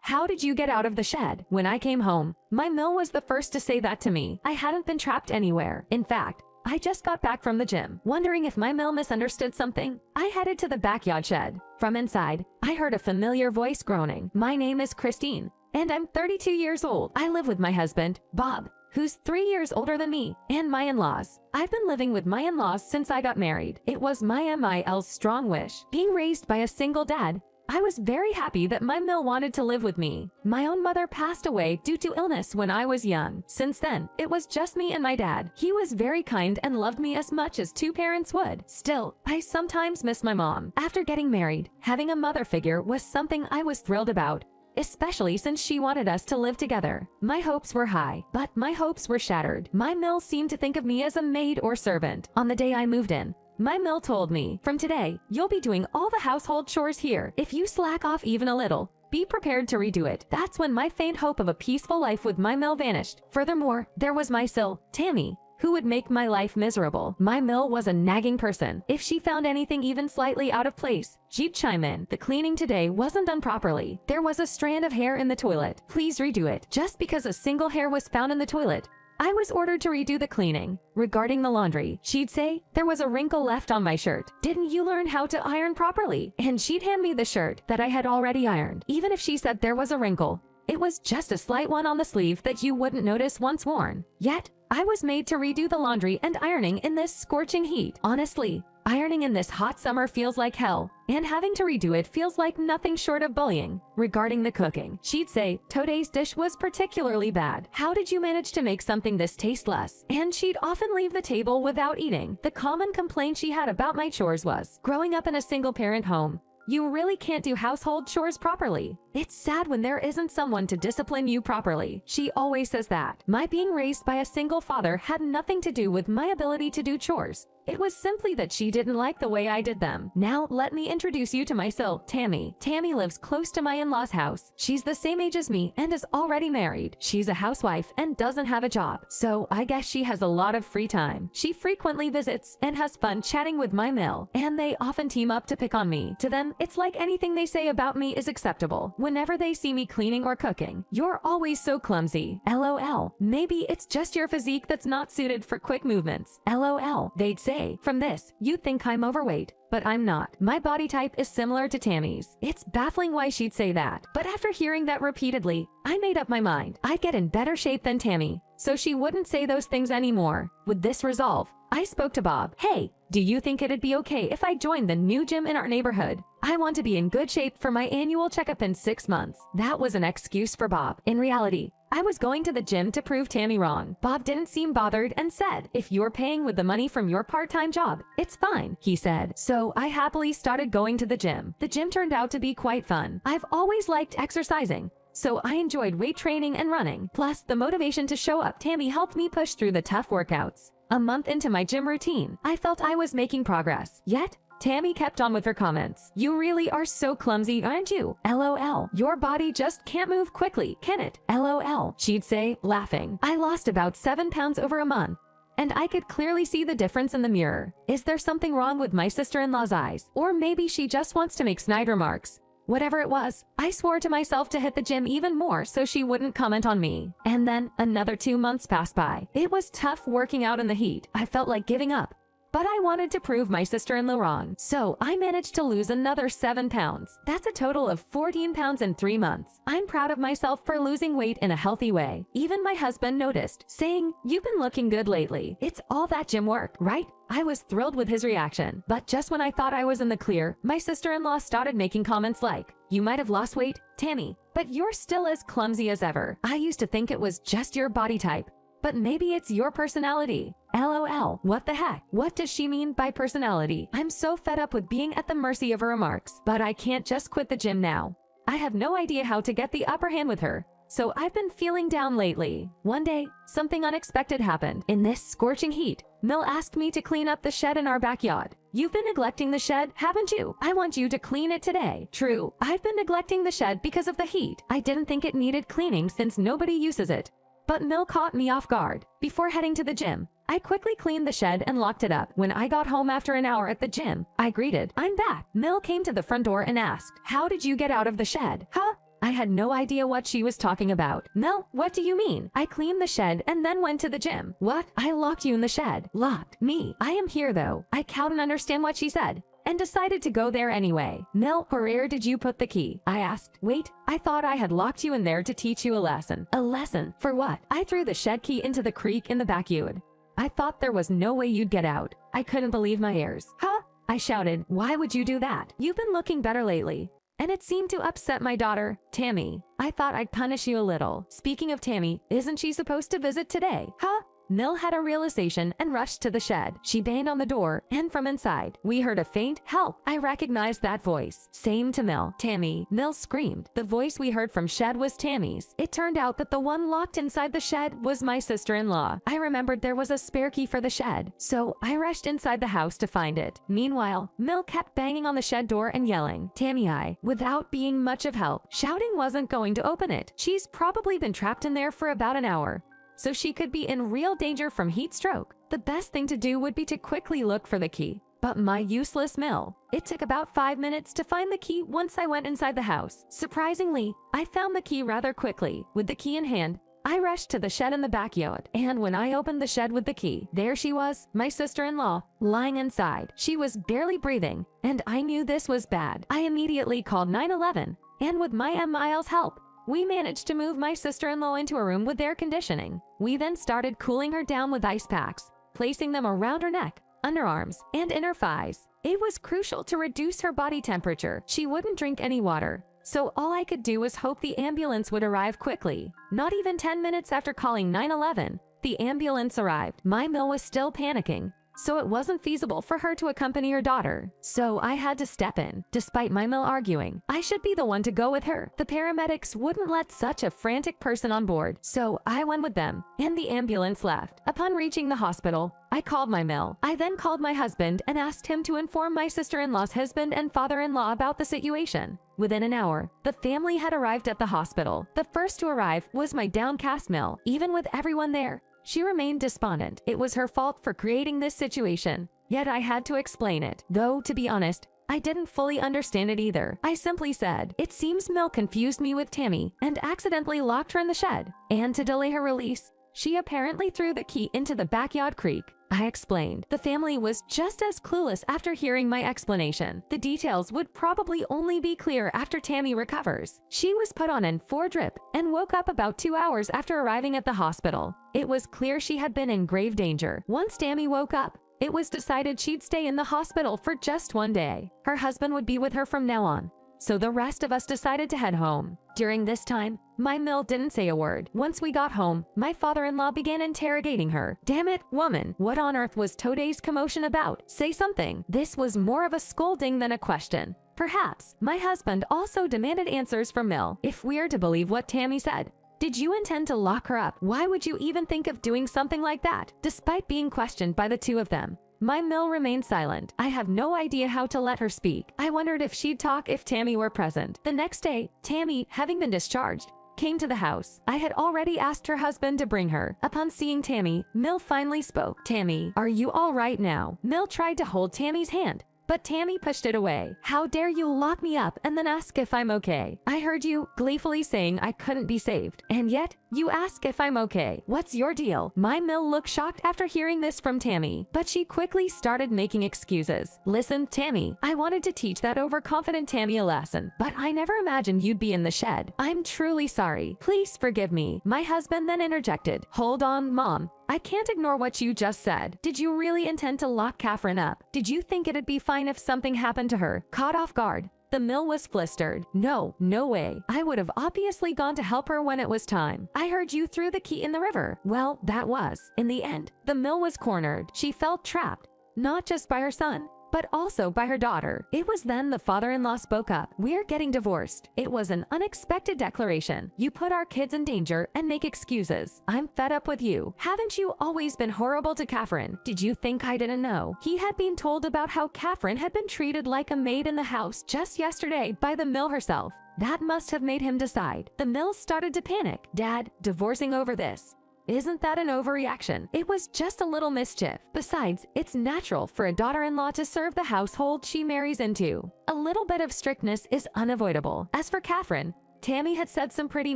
How did you get out of the shed? When I came home, my Mill was the first to say that to me. I hadn't been trapped anywhere. In fact, I just got back from the gym, wondering if my Mill misunderstood something. I headed to the backyard shed. From inside, I heard a familiar voice groaning. My name is Christine, and I'm 32 years old. I live with my husband, Bob, who's 3 years older than me, and my in-laws. I've been living with my in-laws since I got married. It was my MIL's strong wish. Being raised by a single dad, I was very happy that my Mill wanted to live with me. My own mother passed away due to illness when I was young. Since then, it was just me and my dad. He was very kind and loved me as much as two parents would. Still, I sometimes miss my mom. After getting married, having a mother figure was something I was thrilled about, especially since she wanted us to live together. My hopes were high, but my hopes were shattered. My Mill seemed to think of me as a maid or servant. On the day I moved in, my Mill told me, from today, you'll be doing all the household chores here. If you slack off even a little, be prepared to redo it. That's when my faint hope of a peaceful life with my Mill vanished. Furthermore, there was my Sil, Tammy, who would make my life miserable. My Mill was a nagging person. If she found anything even slightly out of place, she'd chime in. The cleaning today wasn't done properly. There was a strand of hair in the toilet. Please redo it. Just because a single hair was found in the toilet, I was ordered to redo the cleaning. Regarding the laundry, she'd say, there was a wrinkle left on my shirt. Didn't you learn how to iron properly? And she'd hand me the shirt that I had already ironed. Even if she said there was a wrinkle, it was just a slight one on the sleeve that you wouldn't notice once worn. Yet, I was made to redo the laundry and ironing in this scorching heat. Honestly, ironing in this hot summer feels like hell, and having to redo it feels like nothing short of bullying. Regarding the cooking, she'd say, today's dish was particularly bad. How did you manage to make something this tasteless? And she'd often leave the table without eating. The common complaint she had about my chores was, growing up in a single-parent home, you really can't do household chores properly. It's sad when there isn't someone to discipline you properly. She always says that. My being raised by a single father had nothing to do with my ability to do chores. It was simply that she didn't like the way I did them. Now, let me introduce you to my Sil, Tammy. Tammy lives close to my in-laws' house. She's the same age as me and is already married. She's a housewife and doesn't have a job, so I guess she has a lot of free time. She frequently visits and has fun chatting with my Mill, and they often team up to pick on me. To them, it's like anything they say about me is acceptable. Whenever they see me cleaning or cooking, you're always so clumsy. LOL. Maybe it's just your physique that's not suited for quick movements. LOL. They'd say, from this, you think I'm overweight, but I'm not. My body type is similar to Tammy's. It's baffling why she'd say that. But after hearing that repeatedly, I made up my mind. I'd get in better shape than Tammy, so she wouldn't say those things anymore. With this resolve, I spoke to Bob. Hey, do you think it'd be okay if I joined the new gym in our neighborhood? I want to be in good shape for my annual checkup in 6 months. That was an excuse for Bob. In reality, I was going to the gym to prove Tammy wrong. Bob didn't seem bothered and said, if you're paying with the money from your part-time job, it's fine, he said. So I happily started going to the gym. The gym turned out to be quite fun. I've always liked exercising, so I enjoyed weight training and running. Plus, the motivation to show up Tammy helped me push through the tough workouts. A month into my gym routine, I felt I was making progress. Yet, Tammy kept on with her comments. You really are so clumsy, aren't you? LOL. Your body just can't move quickly, can it? LOL. She'd say, laughing. I lost about 7 pounds over a month, and I could clearly see the difference in the mirror. Is there something wrong with my sister-in-law's eyes? Or maybe she just wants to make snide remarks. Whatever it was, I swore to myself to hit the gym even more so she wouldn't comment on me. And then another 2 months passed by. It was tough working out in the heat. I felt like giving up, but I wanted to prove my sister-in-law wrong. So I managed to lose another 7 pounds. That's a total of 14 pounds in 3 months. I'm proud of myself for losing weight in a healthy way. Even my husband noticed, saying, you've been looking good lately. It's all that gym work, right? I was thrilled with his reaction, but just when I thought I was in the clear, my sister-in-law started making comments like, you might have lost weight, Tammy, but you're still as clumsy as ever. I used to think it was just your body type, but maybe it's your personality. LOL. What the heck? What does she mean by personality? I'm so fed up with being at the mercy of her remarks, but I can't just quit the gym now. I have no idea how to get the upper hand with her, so I've been feeling down lately. One day, something unexpected happened. In this scorching heat, Mill asked me to clean up the shed in our backyard. You've been neglecting the shed, haven't you? I want you to clean it today. True, I've been neglecting the shed because of the heat. I didn't think it needed cleaning since nobody uses it. But Mill caught me off guard. Before heading to the gym, I quickly cleaned the shed and locked it up. When I got home after an hour at the gym, I greeted, I'm back. Mill came to the front door and asked, how did you get out of the shed? Huh? I had no idea what she was talking about. Mel, what do you mean? I cleaned the shed and then went to the gym. What? I locked you in the shed. Locked me. I am here though. I couldn't understand what she said and decided to go there anyway. Mel, where did you put the key? I asked. Wait, I thought I had locked you in there to teach you a lesson. A lesson? For what? I threw the shed key into the creek in the backyard. I thought there was no way you'd get out. I couldn't believe my ears. Huh? I shouted. Why would you do that? You've been looking better lately. And it seemed to upset my daughter, Tammy. I thought I'd punish you a little. Speaking of Tammy, isn't she supposed to visit today? Huh? Mill had a realization and rushed to the shed. She banged on the door, and from inside, we heard a faint help. I recognized that voice. Same to Mill. Tammy. Mill screamed. The voice we heard from shed was Tammy's. It turned out that the one locked inside the shed was my sister-in-law. I remembered there was a spare key for the shed, so I rushed inside the house to find it. Meanwhile, Mill kept banging on the shed door and yelling. Tammy, without being much of help, shouting wasn't going to open it. She's probably been trapped in there for about an hour, so she could be in real danger from heat stroke. The best thing to do would be to quickly look for the key. But my useless Mill. It took about 5 minutes to find the key once I went inside the house. Surprisingly, I found the key rather quickly. With the key in hand, I rushed to the shed in the backyard, and when I opened the shed with the key, there she was, my sister-in-law, lying inside. She was barely breathing, and I knew this was bad. I immediately called 911, and with my Miles' help, we managed to move my sister-in-law into a room with air conditioning. We then started cooling her down with ice packs, placing them around her neck, underarms, and inner thighs. It was crucial to reduce her body temperature. She wouldn't drink any water, so all I could do was hope the ambulance would arrive quickly. Not even 10 minutes after calling 911, the ambulance arrived. My Mill was still panicking, so it wasn't feasible for her to accompany her daughter. So I had to step in. Despite my Mill arguing I should be the one to go with her, the paramedics wouldn't let such a frantic person on board, so I went with them, and the ambulance left. Upon reaching the hospital, I called my Mill. I then called my husband and asked him to inform my sister-in-law's husband and father-in-law about the situation. Within an hour, the family had arrived at the hospital. The first to arrive was my downcast Mill. Even with everyone there, she remained despondent. It was her fault for creating this situation, yet I had to explain it. Though, to be honest, I didn't fully understand it either. I simply said, it seems Mill confused me with Tammy and accidentally locked her in the shed, and to delay her release, she apparently threw the key into the backyard creek. I explained. The family was just as clueless after hearing my explanation. The details would probably only be clear after Tammy recovers. She was put on an 4 drip and woke up about 2 hours after arriving at the hospital. It was clear she had been in grave danger. Once Tammy woke up, it was decided she'd stay in the hospital for just 1 day. Her husband would be with her from now on, so the rest of us decided to head home. During this time, my Mill didn't say a word. Once we got home, my father-in-law began interrogating her. Damn it, woman, what on earth was today's commotion about? Say something. This was more of a scolding than a question. Perhaps my husband also demanded answers from Mill. If we're to believe what Tammy said, did you intend to lock her up? Why would you even think of doing something like that? Despite being questioned by the two of them, my Mill remained silent. I have no idea how to let her speak. I wondered if she'd talk if Tammy were present. The next day, Tammy, having been discharged, came to the house. I had already asked her husband to bring her. Upon seeing Tammy, Mill finally spoke. Tammy, are you all right now? Mill tried to hold Tammy's hand, but Tammy pushed it away. How dare you lock me up and then ask if I'm okay? I heard you gleefully saying I couldn't be saved, and yet you ask if I'm okay. What's your deal? My Mill looked shocked after hearing this from Tammy, but she quickly started making excuses. Listen, Tammy, I wanted to teach that overconfident Tammy a lesson, but I never imagined you'd be in the shed. I'm truly sorry. Please forgive me. My husband then interjected. Hold on, Mom. I can't ignore what you just said. Did you really intend to lock Catherine up? Did you think it'd be fine if something happened to her? Caught off guard, the Mill was flustered. No way. I would have obviously gone to help her when it was time. I heard you threw the key in the river. Well, that was. In the end, the Mill was cornered. She felt trapped, not just by her son, but also by her daughter. It was then the father-in-law spoke up. We're getting divorced. It was an unexpected declaration. You put our kids in danger and make excuses. I'm fed up with you. Haven't you always been horrible to Catherine? Did you think I didn't know? He had been told about how Catherine had been treated like a maid in the house just yesterday by the Mill herself. That must have made him decide. The Mill started to panic. Dad, divorcing over this. Isn't that an overreaction? It was just a little mischief. Besides, it's natural for a daughter-in-law to serve the household she marries into. A little bit of strictness is unavoidable. As for Catherine, Tammy had said some pretty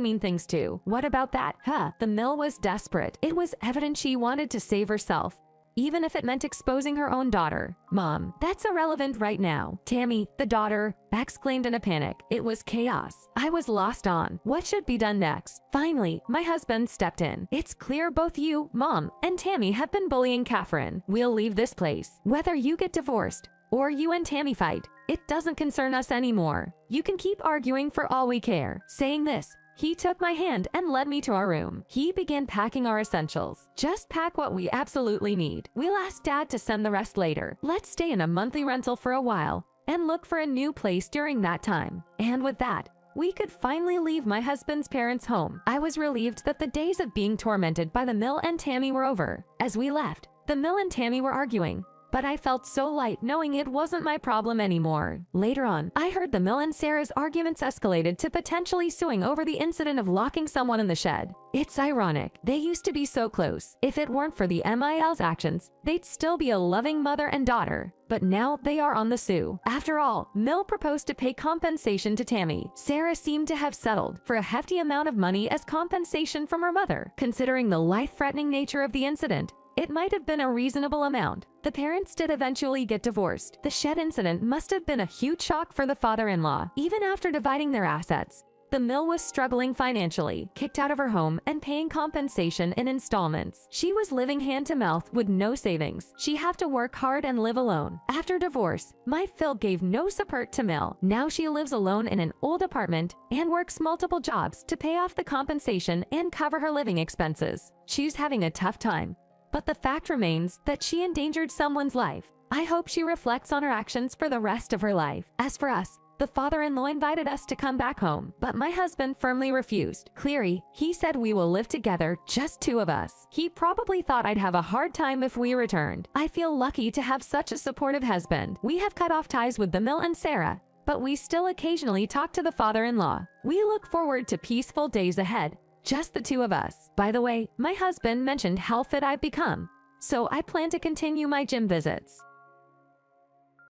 mean things too. What about that? Huh? The mill was desperate. It was evident she wanted to save herself, even if it meant exposing her own daughter. Mom, that's irrelevant right now. Tammy, the daughter, exclaimed in a panic. It was chaos. I was lost on what should be done next. Finally, my husband stepped in. It's clear both you, Mom, and Tammy have been bullying Catherine. We'll leave this place. Whether you get divorced or you and Tammy fight, it doesn't concern us anymore. You can keep arguing for all we care. Saying this, he took my hand and led me to our room. He began packing our essentials. Just pack what we absolutely need. We'll ask Dad to send the rest later. Let's stay in a monthly rental for a while and look for a new place during that time. And with that, we could finally leave my husband's parents' home. I was relieved that the days of being tormented by the mill and Tammy were over. As we left, the mill and Tammy were arguing, but I felt so light knowing it wasn't my problem anymore. Later on, I heard the mill and Sarah's arguments escalated to potentially suing over the incident of locking someone in the shed. It's ironic. They used to be so close. If it weren't for the MIL's actions, they'd still be a loving mother and daughter. But now they are on the sue. After all, Mill proposed to pay compensation to Tammy. Sarah seemed to have settled for a hefty amount of money as compensation from her mother. Considering the life-threatening nature of the incident, it might have been a reasonable amount. The parents did eventually get divorced. The shed incident must have been a huge shock for the father-in-law. Even after dividing their assets, the mill was struggling financially, kicked out of her home and paying compensation in installments. She was living hand-to-mouth with no savings. She had to work hard and live alone. After divorce, my Phil gave no support to Mill. Now she lives alone in an old apartment and works multiple jobs to pay off the compensation and cover her living expenses. She's having a tough time, but the fact remains that she endangered someone's life. I hope she reflects on her actions for the rest of her life. As for us, the father-in-law invited us to come back home, but my husband firmly refused. Cleary, he said we will live together, just two of us. He probably thought I'd have a hard time if we returned. I feel lucky to have such a supportive husband. We have cut off ties with the mill and Sarah, but we still occasionally talk to the father-in-law. We look forward to peaceful days ahead, just the two of us. By the way, my husband mentioned how fit I've become, so I plan to continue my gym visits.